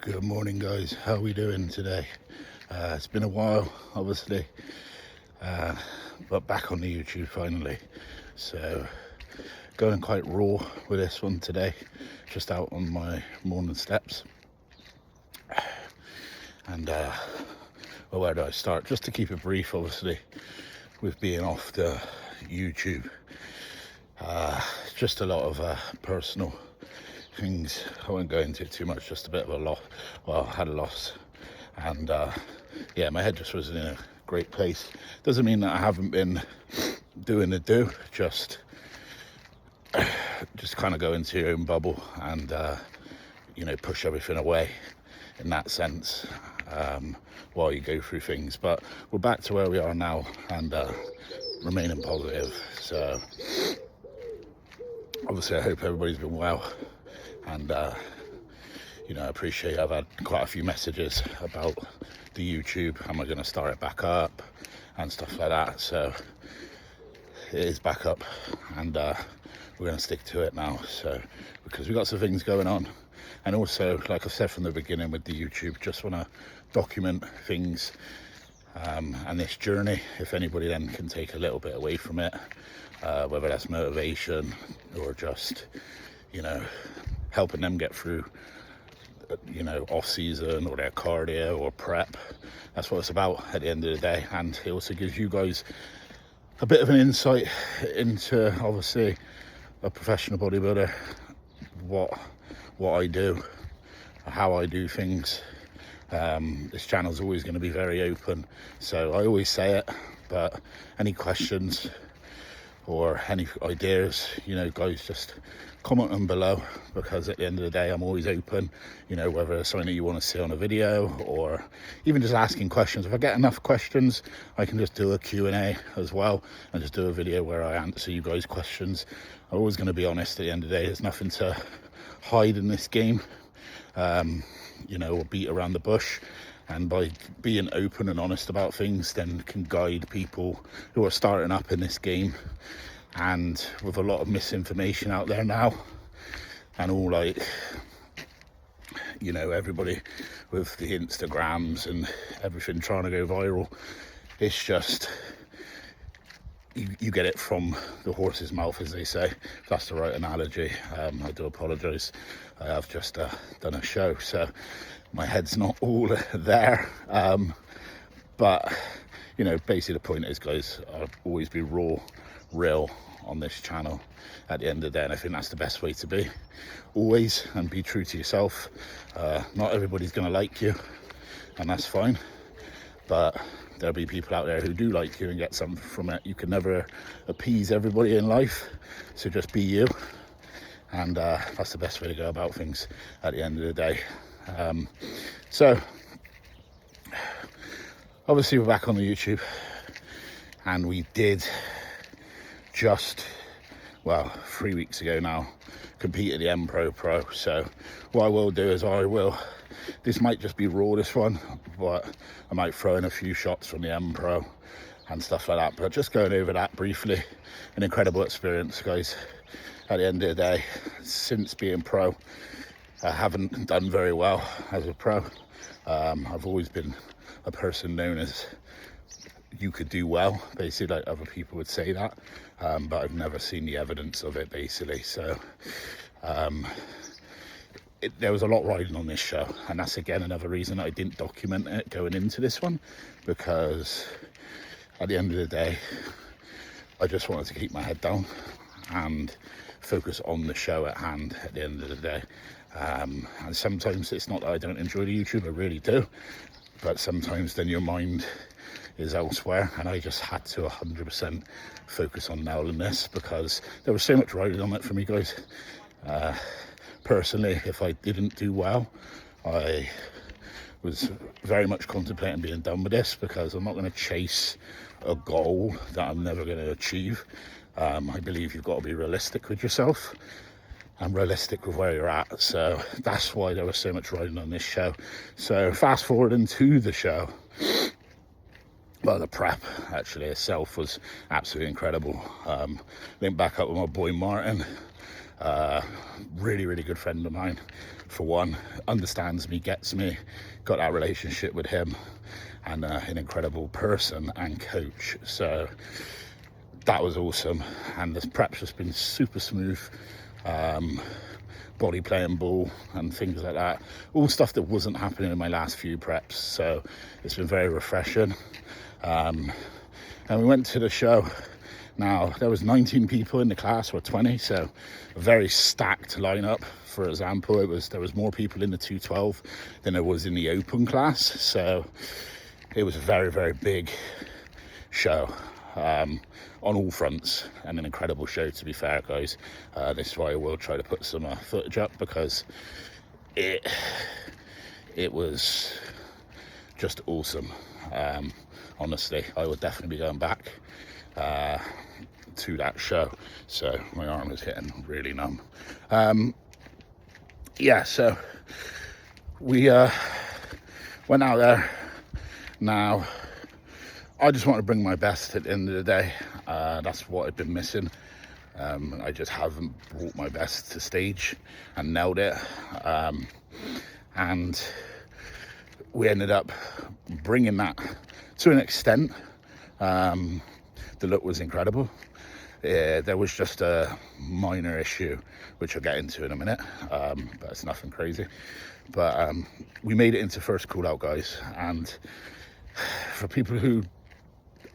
Good morning, guys. How are we doing today? It's been a while, obviously, but back on the YouTube finally. So going quite raw with this one today, just out on my morning steps. And well, where do I start? Just to keep it brief, obviously, with being off the YouTube, just a lot of personal things. I won't go into it too much, just a bit of a loss. Well, I had a loss, and yeah, my head just wasn't in a great place. Doesn't mean that I haven't been doing the do, just kind of go into your own bubble and push everything away in that sense, while you go through things. But we're back to where we are now, and remaining positive. So obviously I hope everybody's been well, and I appreciate I've had quite a few messages about the YouTube. Am I going to start it back up and stuff like that? So it is back up, and we're going to stick to it now. So because we've got some things going on, and also, like I said from the beginning with the YouTube, just want to document things, and this journey, if anybody then can take a little bit away from it, whether that's motivation or just helping them get through off season or their cardio or prep. That's what it's about at the end of the day. And it also gives you guys a bit of an insight into, obviously, a professional bodybuilder, what I do, how I do things. This channel's always going to be very open, so I always say it, but any questions or any ideas, guys, just comment them below, because at the end of the day, I'm always open, whether it's something that you want to see on a video or even just asking questions. If I get enough questions, I can just do a Q&A as well, and just do a video where I answer you guys' questions. I'm always going to be honest at the end of the day. There's nothing to hide in this game, or beat around the bush. And by being open and honest about things, then can guide people who are starting up in this game. And with a lot of misinformation out there now, and all everybody with the Instagrams and everything trying to go viral, it's just, you get it from the horse's mouth, as they say, if that's the right analogy. I do apologise. I have just done a show, so my head's not all there. But basically the point is, guys, I'll always be raw, real on this channel at the end of the day, and I think that's the best way to be, always, and be true to yourself. Not everybody's going to like you, and that's fine, but there'll be people out there who do like you and get something from it. You can never appease everybody in life, so just be you, and that's the best way to go about things at the end of the day. So obviously we're back on the YouTube, and we did just 3 weeks ago now compete at the M Pro. So what I will do is this might just be raw, this one, but I might throw in a few shots from the M Pro and stuff like that. But just going over that briefly, an incredible experience, guys. At the end of the day, since being pro, I haven't done very well as a pro. I've always been a person known as, you could do well, basically, like other people would say that, but I've never seen the evidence of it, basically. So there was a lot riding on this show, and that's again another reason I didn't document it going into this one, because at the end of the day, I just wanted to keep my head down and focus on the show at hand at the end of the day. And sometimes it's not that I don't enjoy the YouTube, I really do, but sometimes then your mind is elsewhere, and I just had to 100% focus on nailing this, because there was so much riding on it for me, guys. Personally, if I didn't do well, I was very much contemplating being done with this, because I'm not going to chase a goal that I'm never going to achieve. I believe you've got to be realistic with yourself and realistic with where you're at. So that's why there was so much riding on this show. So fast forwarding to the show, well, the prep actually itself was absolutely incredible. Linked back up with my boy Martin, Really, really good friend of mine, for one. Understands me, gets me, got that relationship with him, and an incredible person and coach. So that was awesome. And this prep's just been super smooth. Body playing ball and things like that, all stuff that wasn't happening in my last few preps, so it's been very refreshing. And we went to the show. Now there was 19 people in the class, or 20, so a very stacked lineup. For example, there was more people in the 212 than there was in the open class, so it was a very, very big show. On all fronts, and an incredible show, to be fair, guys. This is why I will try to put some footage up, because it was just awesome. Honestly, I would definitely be going back to that show. So my arm is getting really numb. Yeah, so we went out there. Now I just want to bring my best at the end of the day. That's what I've been missing. I just haven't brought my best to stage and nailed it. And we ended up bringing that to an extent. The look was incredible. There was just a minor issue, which I'll get into in a minute, but it's nothing crazy. But we made it into first call out, guys. And for people who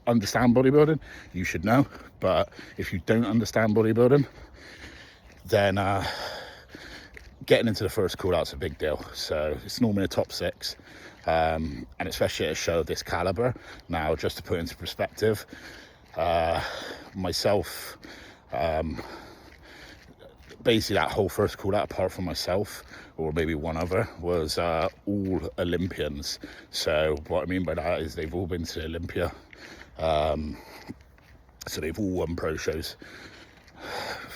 understand bodybuilding, you should know, but if you don't understand bodybuilding, then getting into the first call out's a big deal. So it's normally a top 6, and especially at a show of this caliber. Now, just to put into perspective, myself, basically that whole first call out, apart from myself or maybe one other, was all Olympians. So what I mean by that is they've all been to Olympia. So they've all won pro shows.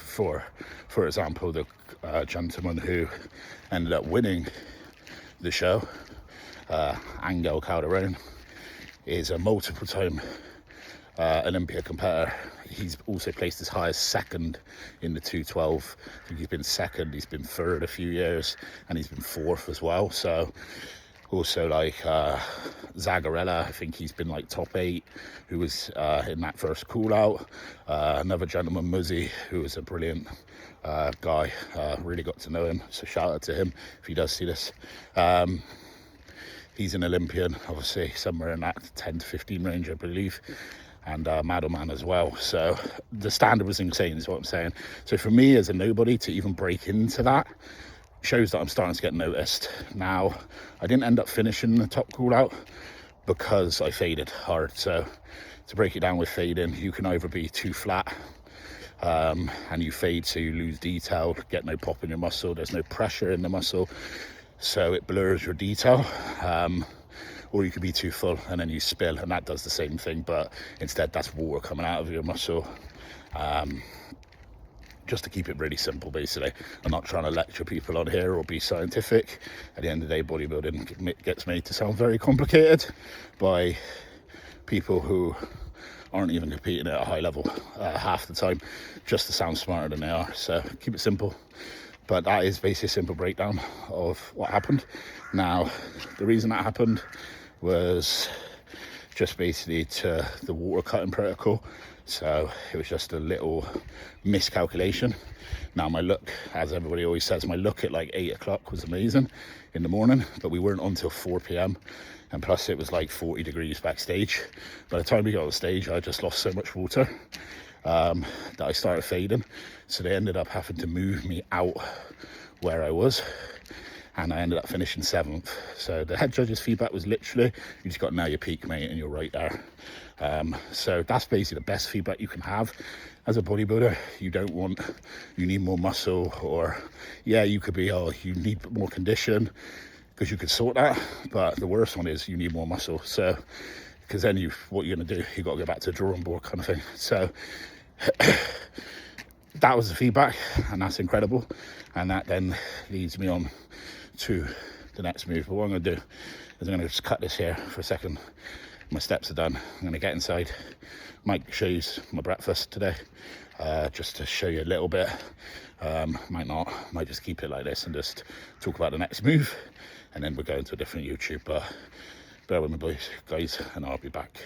For example, the gentleman who ended up winning the show, Angel Calderon, is a multiple time Olympia competitor. He's also placed as high as second in the 212. I think he's been second, he's been third a few years, and he's been fourth as well. So also like Zagarella, I think he's been like top 8, who was in that first call out. Another gentleman, Muzzy, who was a brilliant guy. Really got to know him, so shout out to him if he does see this. He's an Olympian, obviously somewhere in that 10 to 15 range, I believe. And Madelman as well. So the standard was insane, is what I'm saying. So for me as a nobody to even break into that shows that I'm starting to get noticed. Now, I didn't end up finishing the top call out because I faded hard. So to break it down with fading, you can either be too flat and you fade, so you lose detail, get no pop in your muscle, there's no pressure in the muscle, so it blurs your detail. Or you could be too full and then you spill, and that does the same thing, but instead that's water coming out of your muscle. Just to keep it really simple, basically. I'm not trying to lecture people on here or be scientific. At the end of the day, bodybuilding gets made to sound very complicated by people who aren't even competing at a high level half the time, just to sound smarter than they are. So keep it simple. But that is basically a simple breakdown of what happened. Now, the reason that happened was just basically to the water cutting protocol. So it was just a little miscalculation. Now my look, as everybody always says, my look at like 8 o'clock was amazing in the morning, but we weren't on till 4 p.m. And plus it was like 40 degrees backstage. By the time we got on stage, I just lost so much water that I started fading. So they ended up having to move me out where I was, and I ended up finishing 7th. So the head judge's feedback was literally, you just got to know your peak, mate, and you're right there. So that's basically the best feedback you can have as a bodybuilder. You need more muscle, or yeah, you could be, you need more condition, because you could sort that. But the worst one is you need more muscle. So, because then what you're going to do, you got to go back to the drawing board kind of thing. So that was the feedback, and that's incredible. And that then leads me on to the next move. But what I'm going to do is I'm going to just cut this here for a second. My steps are done. I'm going to get inside. Might show you my breakfast today. just to show you a little bit. Might just keep it like this and just talk about the next move, and then we're going to a different YouTube. But bear with me, guys, and I'll be back.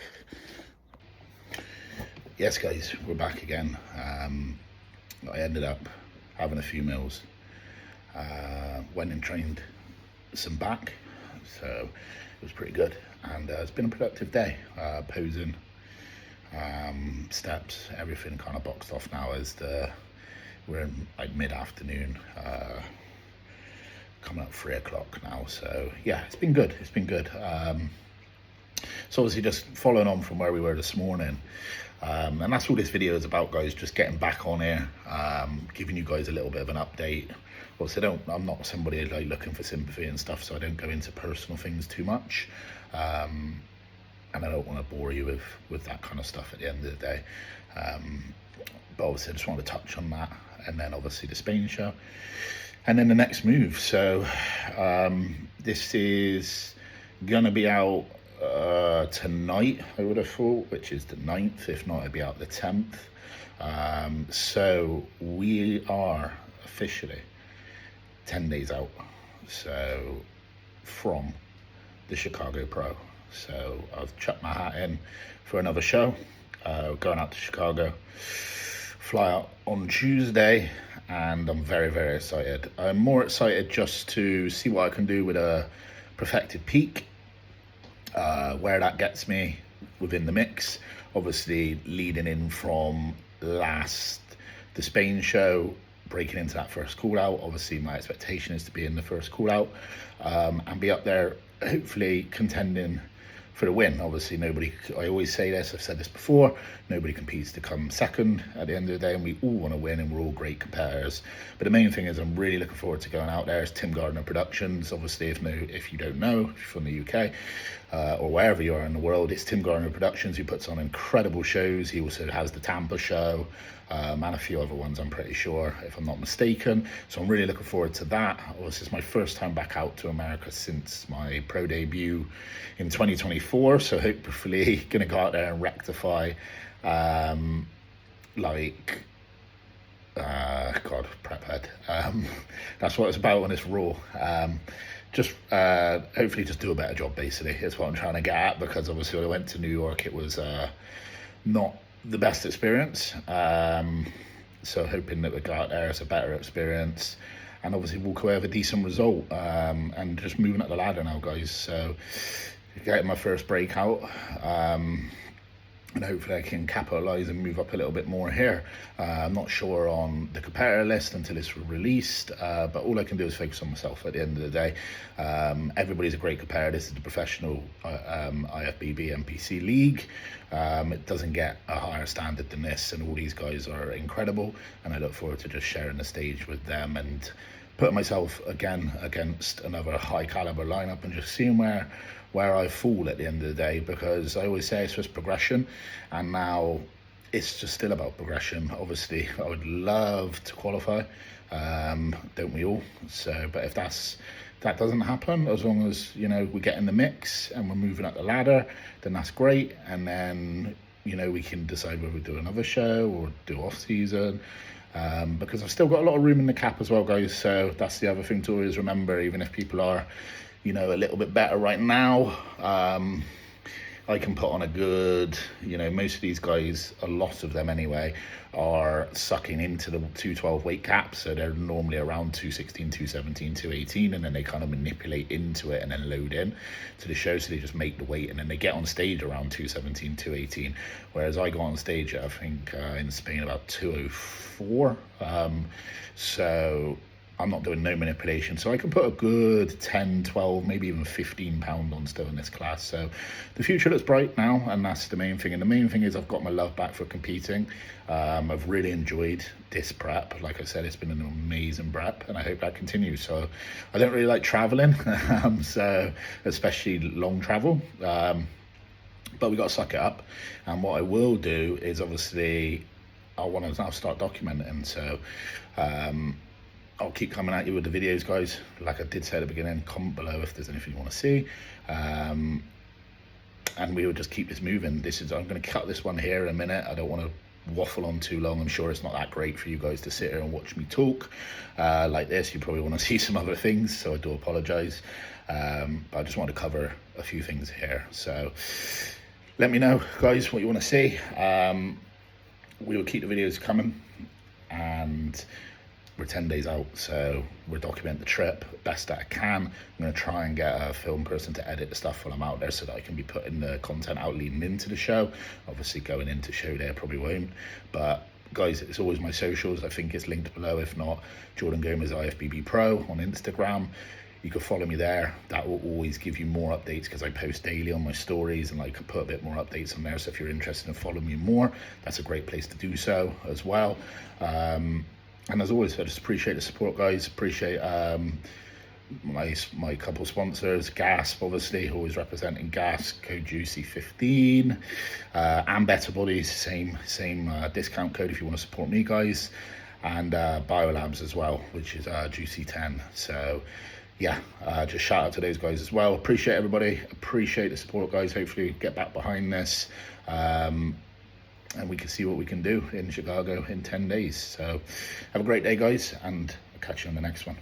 Yes, guys, we're back again. I ended up having a few meals, went and trained some back, so it was pretty good, and it's been a productive day. Posing, steps, everything kind of boxed off now as we're in like mid-afternoon, coming up 3 o'clock now. So yeah, it's been good. So obviously just following on from where we were this morning, and that's all this video is about, guys, just getting back on here, giving you guys a little bit of an update. Obviously I'm not somebody like looking for sympathy and stuff, so I don't go into personal things too much, and I don't want to bore you with that kind of stuff at the end of the day. But obviously I just want to touch on that, and then obviously the Spain show, and then the next move. So this is gonna be out tonight, I would have thought, which is the 9th. If not, it'll be out the 10th. So we are officially 10 days out, so from the Chicago Pro. So I've chucked my hat in for another show, going out to Chicago, fly out on Tuesday, and I'm very, very excited. I'm more excited just to see what I can do with a perfected peak, where that gets me within the mix. Obviously leading in from the Spain show, breaking into that first call out, obviously my expectation is to be in the first call out, and be up there hopefully contending for the win. Obviously I always say this, I've said this before, nobody competes to come second at the end of the day, and we all want to win, and we're all great competitors. But the main thing is I'm really looking forward to going out there. It's Tim Gardner Productions. Obviously if you don't know, if you're from the UK, or wherever you are in the world, it's Tim Gardner Productions who puts on incredible shows. He also has the Tampa show, and a few other ones, I'm pretty sure, if I'm not mistaken. So I'm really looking forward to that. This is my first time back out to America since my pro debut in 2024. So hopefully gonna go out there and rectify, God, prep head. That's what it's about when it's raw. Just hopefully just do a better job, basically, is what I'm trying to get at, because obviously when I went to New York, it was not the best experience. So hoping that we go out there, it's a better experience, and obviously walk away with a decent result, and just moving up the ladder now, guys. So getting my first breakout, and hopefully I can capitalise and move up a little bit more here. I'm not sure on the competitor list until it's released, but all I can do is focus on myself at the end of the day. Everybody's a great competitor. This is the professional Ifbb NPC league. It doesn't get a higher standard than this, and all these guys are incredible, and I look forward to just sharing the stage with them and putting myself again against another high caliber lineup, and just seeing where I fall at the end of the day, because I always say it's just progression, and now it's just still about progression. Obviously I would love to qualify, don't we all? So, but if that doesn't happen, as long as, you know, we get in the mix and we're moving up the ladder, then that's great. And then, you know, we can decide whether we do another show or do off season, because I've still got a lot of room in the cap as well, guys. So that's the other thing to always remember. Even if people are, you know, a little bit better right now, I can put on a good, you know, most of these guys, a lot of them anyway, are sucking into the 212 weight cap, so they're normally around 216, 217, 218, and then they kind of manipulate into it and then load in to the show, so they just make the weight, and then they get on stage around 217, 218, whereas I got on stage at, I think in Spain about 204, so I'm not doing no manipulation, so I can put a good 10, 12, maybe even 15 pound on still in this class. So the future looks bright now, and that's the main thing. And the main thing is I've got my love back for competing. I've really enjoyed this prep. Like I said, it's been an amazing prep, and I hope that continues. So I don't really like traveling, so especially long travel, but we got to suck it up. And what I will do is, obviously, I want to now start documenting. So I'll keep coming at you with the videos, guys. Like I did say at the beginning, comment below if there's anything you want to see, and we will just keep this moving. I'm going to cut this one here in a minute. I don't want to waffle on too long. I'm sure it's not that great for you guys to sit here and watch me talk like this. You probably want to see some other things, so I do apologize. But I just want to cover a few things here. So let me know, guys, what you want to see. We will keep the videos coming, and we're 10 days out, so we'll document the trip best that I can. I'm going to try and get a film person to edit the stuff while I'm out there so that I can be putting the content out leading into the show. Obviously going into show day I probably won't, but guys, it's always my socials. I think it's linked below. If not, Jordan Gomez Ifbb Pro on Instagram. You can follow me there. That will always give you more updates because I post daily on my stories, and I can put a bit more updates on there. So if you're interested in following me more, that's a great place to do so as well. And as always, I just appreciate the support, guys. Appreciate my couple sponsors, Gasp, obviously, always representing Gasp, code Juicy15, and Better Bodies, same discount code if you want to support me, guys, and Biolabs as well, which is Juicy10. So yeah, just shout out to those guys as well. Appreciate everybody, appreciate the support, guys. Hopefully get back behind this, and we can see what we can do in Chicago in 10 days. So have a great day, guys, and I'll catch you on the next one.